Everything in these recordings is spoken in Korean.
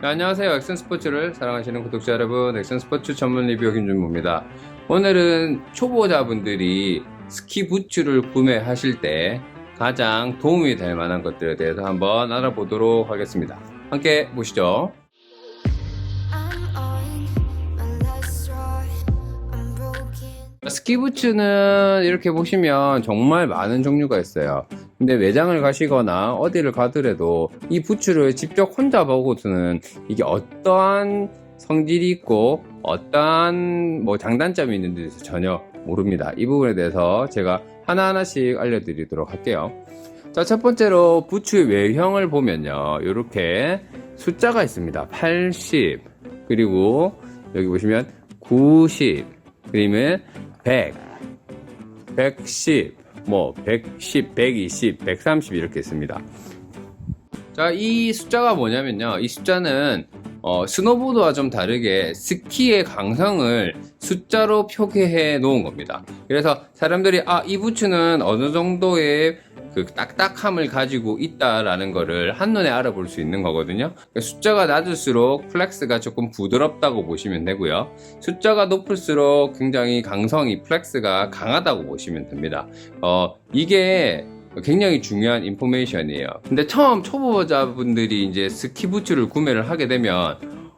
네, 안녕하세요. 액션스포츠를 사랑하시는 구독자 여러분, 액션스포츠 전문 리뷰 김준모입니다. 오늘은 초보자분들이 스키 부츠를 구매하실 때 가장 도움이 될 만한 것들에 대해서 한번 알아보도록 하겠습니다. 함께 보시죠. 스키 부츠는 이렇게 보시면 정말 많은 종류가 있어요. 근데 매장을 가시거나 어디를 가더라도 이 부츠를 직접 혼자 보고서는 이게 어떠한 성질이 있고 어떠한 장단점이 있는지 대해서 전혀 모릅니다. 이 부분에 대해서 제가 하나하나씩 알려드리도록 할게요. 자, 첫 번째로 부츠의 외형을 보면요, 이렇게 숫자가 있습니다. 80, 그리고 여기 보시면 90, 그러면 100, 110, 110, 120, 130 이렇게 있습니다. 자, 이 숫자가 뭐냐면요, 이 숫자는 스노보드와 좀 다르게 스키의 강성을 숫자로 표기해 놓은 겁니다. 그래서 사람들이 이 부츠는 어느 정도의 그 딱딱함을 가지고 있다라는 거를 한눈에 알아볼 수 있는 거거든요. 숫자가 낮을수록 플렉스가 조금 부드럽다고 보시면 되고요. 숫자가 높을수록 굉장히 강성이 플렉스가 강하다고 보시면 됩니다. 이게 굉장히 중요한 인포메이션이에요. 근데 처음 초보자분들이 이제 스키 부츠를 구매를 하게 되면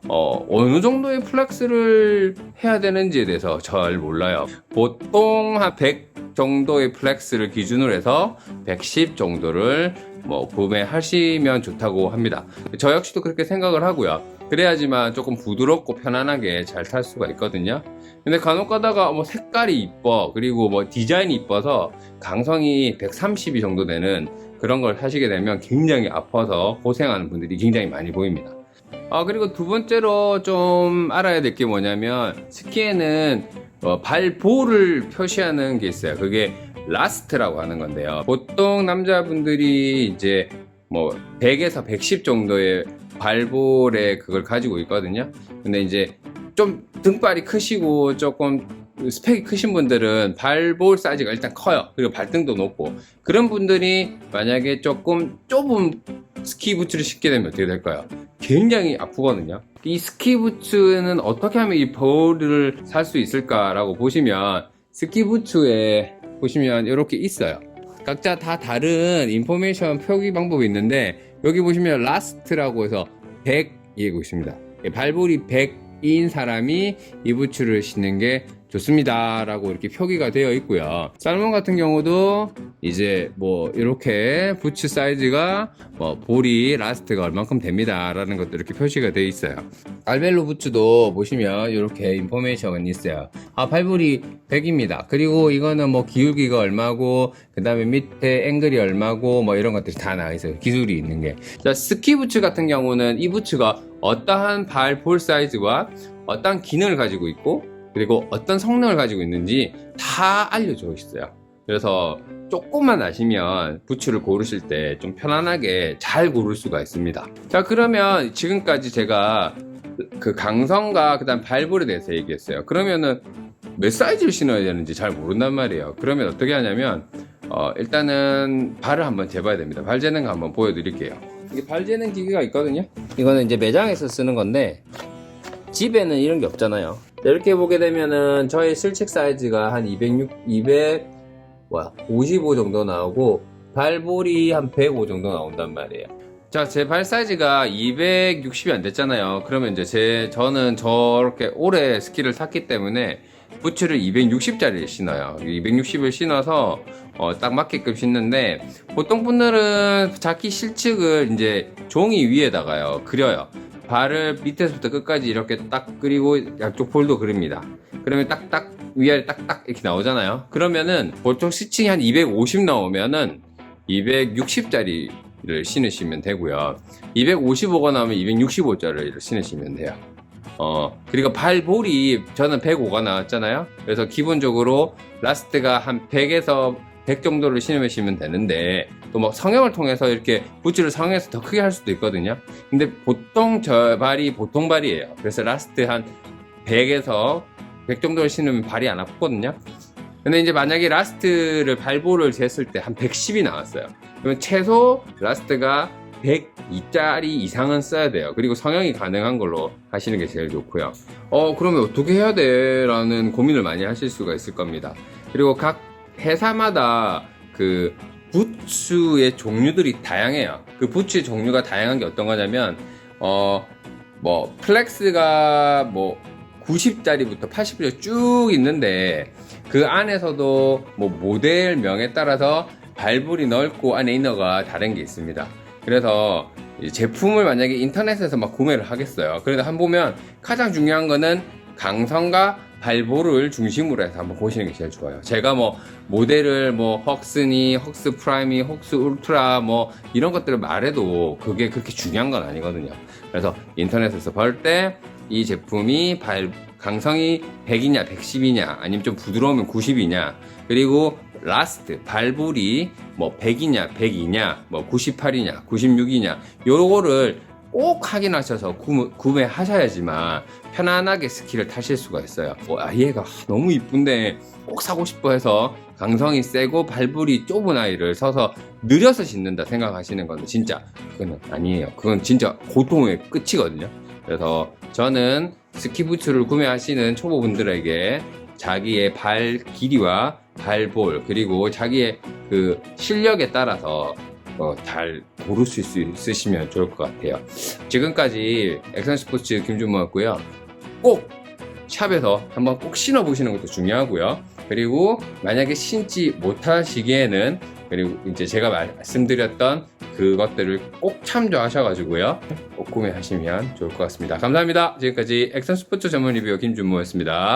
어느 정도의 플렉스를 해야 되는지에 대해서 잘 몰라요. 보통 한 100 정도의 플렉스를 기준으로 해서 110 정도를 구매하시면 좋다고 합니다. 저 역시도 그렇게 생각을 하고요. 그래야지만 조금 부드럽고 편안하게 잘 탈 수가 있거든요. 근데 간혹 가다가 색깔이 이뻐, 그리고 디자인이 이뻐서 강성이 130이 정도 되는 그런 걸 사시게 되면 굉장히 아파서 고생하는 분들이 굉장히 많이 보입니다. 그리고 두 번째로 좀 알아야 될 게 뭐냐면, 스키에는 발볼을 표시하는 게 있어요. 그게 라스트라고 하는 건데요. 보통 남자분들이 이제 100에서 110 정도의 발볼에 그걸 가지고 있거든요. 근데 이제 좀 등발이 크시고 조금 스펙이 크신 분들은 발볼 사이즈가 일단 커요. 그리고 발등도 높고, 그런 분들이 만약에 조금 좁은 스키 부츠를 신게 되면 어떻게 될까요? 굉장히 아프거든요. 이 스키 부츠는 어떻게 하면 이 볼을 살 수 있을까라고 보시면, 스키 부츠에 보시면 이렇게 있어요. 각자 다 다른 인포메이션 표기 방법이 있는데, 여기 보시면 라스트라고 해서 100이고 있습니다. 발볼이 100인 사람이 이 부츠를 신는 게 좋습니다 라고 이렇게 표기가 되어 있고요. 살몬 같은 경우도 이제 이렇게 부츠 사이즈가 볼이 라스트가 얼만큼 됩니다 라는 것도 이렇게 표시가 되어 있어요. 알벨로 부츠도 보시면 이렇게 인포메이션이 있어요. 발볼이 100입니다. 그리고 이거는 기울기가 얼마고, 그 다음에 밑에 앵글이 얼마고, 이런 것들이 다 나와 있어요. 기술이 있는 게. 자, 스키 부츠 같은 경우는 이 부츠가 어떠한 발볼 사이즈와 어떠한 기능을 가지고 있고, 그리고 어떤 성능을 가지고 있는지 다 알려져 있어요. 그래서 조금만 아시면 부츠를 고르실 때 좀 편안하게 잘 고를 수가 있습니다. 자, 그러면 지금까지 제가 그 강성과 그다음 발볼에 대해서 얘기했어요. 그러면은 몇 사이즈를 신어야 되는지 잘 모른단 말이에요. 그러면 어떻게 하냐면 일단은 발을 한번 재봐야 됩니다. 발 재는 거 한번 보여드릴게요. 이게 발 재는 기계가 있거든요. 이거는 이제 매장에서 쓰는 건데 집에는 이런 게 없잖아요. 이렇게 보게 되면은 저의 실측 사이즈가 한 55 정도 나오고 발볼이 한 105 정도 나온단 말이에요. 자, 제 발 사이즈가 260이 안 됐잖아요. 그러면 이제 저는 저렇게 오래 스키를 탔기 때문에 부츠를 260짜리를 신어요. 260을 신어서 딱 맞게끔 신는데, 보통 분들은 자기 실측을 이제 종이 위에다가요 그려요. 발을 밑에서부터 끝까지 이렇게 딱 그리고 양쪽 볼도 그립니다. 그러면 딱딱 위아래 딱딱 이렇게 나오잖아요. 그러면은 보통 시층이 한 250 나오면은 260짜리를 신으시면 되고요. 255가 나오면 265짜리를 신으시면 돼요. 그리고 발볼이 저는 105가 나왔잖아요. 그래서 기본적으로 라스트가 한 100에서 100 정도를 신으시면 되는데, 또 성형을 통해서 이렇게 부츠를 성형해서 더 크게 할 수도 있거든요. 근데 보통 저 발이 보통 발이에요. 그래서 라스트 한 100에서 100 정도를 신으면 발이 안 아프거든요. 근데 이제 만약에 라스트를 발볼을 쟀을 때 한 110이 나왔어요. 그러면 최소 라스트가 102짜리 이상은 써야 돼요. 그리고 성형이 가능한 걸로 하시는 게 제일 좋고요. 그러면 어떻게 해야 돼? 라는 고민을 많이 하실 수가 있을 겁니다. 그리고 각 회사마다 그 부츠의 종류들이 다양해요. 그 부츠의 종류가 다양한 게 어떤 거냐면, 뭐, 플렉스가 뭐, 90짜리부터 80짜리 쭉 있는데, 그 안에서도 뭐, 모델명에 따라서 발볼이 넓고 안에 이너가 다른 게 있습니다. 그래서 제품을 만약에 인터넷에서 막 구매를 하겠어요. 그래도 한번 보면 가장 중요한 거는 강성과 발볼을 중심으로 해서 한번 보시는 게 제일 좋아요. 제가 뭐 모델을 뭐 헉스니, 헉스 프라이미, 헉스 울트라 뭐 이런 것들을 말해도 그게 그렇게 중요한 건 아니거든요. 그래서 인터넷에서 볼 때 이 제품이 강성이 100이냐 110이냐 아니면 좀 부드러우면 90이냐, 그리고 라스트 발볼이 뭐 100이냐 102냐 뭐 98이냐 96이냐 요거를 꼭 확인하셔서 구매하셔야지만 편안하게 스키를 타실 수가 있어요. 얘가 너무 이쁜데 꼭 사고 싶어 해서 강성이 세고 발볼이 좁은 아이를 사서 느려서 신는다 생각하시는 건데 진짜 그건 아니에요. 그건 진짜 고통의 끝이거든요. 그래서 저는 스키부츠를 구매하시는 초보분들에게 자기의 발 길이와 발볼 그리고 자기의 그 실력에 따라서 잘 고르실 수 있으시면 좋을 것 같아요. 지금까지 액션스포츠 김준모였고요. 꼭 샵에서 한번 꼭 신어보시는 것도 중요하고요. 그리고 만약에 신지 못하시기에는 그리고 이제 제가 말씀드렸던 그것들을 꼭 참조하셔가지고요. 꼭 구매하시면 좋을 것 같습니다. 감사합니다. 지금까지 액션스포츠 전문 리뷰어 김준모였습니다.